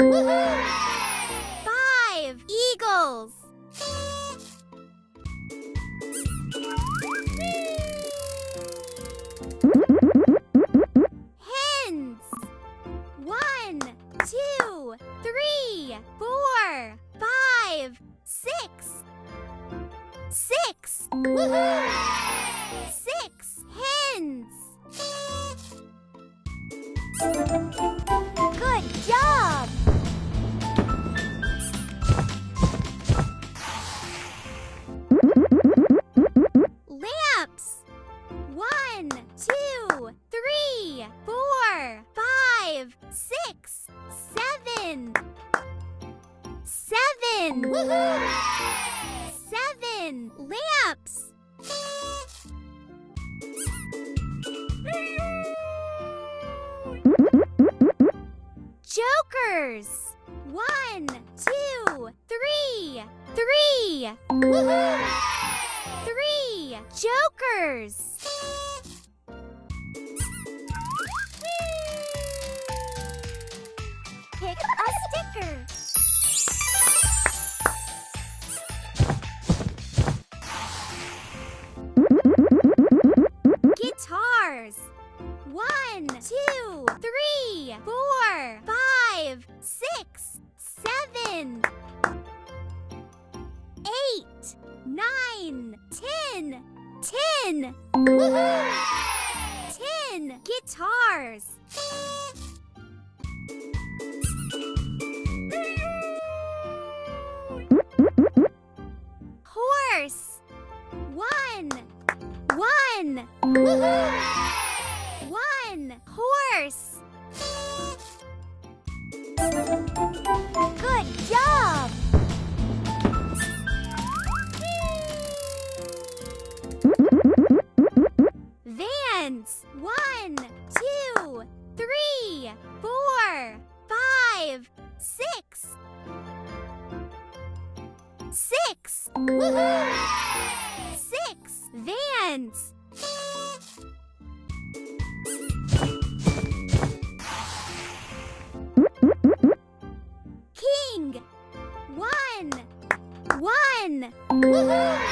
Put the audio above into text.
Woohoo! 5 eagles. Hens. 1, 2, 3, 4, 5, 6. 6. Woohoo! 6 hens. Good job! Lamps. 1, 2, 3, 4, 5, 6, 7. 7. Woohoo! 7 lamps. Jokers. 1, 2, 3, 3. Woohoo! 3 jokers. Pick a sticker. Guitars. 1, 2, 3, 4, 5, 6, 7, 8, 9, 10. 10. Woohoo! 10 guitars. Horse. 1. Woohoo! 1 horse. Good job! Vans. 1, 2, 3, 4, 5, 6. 6. Woohoo! 6 vans. King. 1. Woohoo!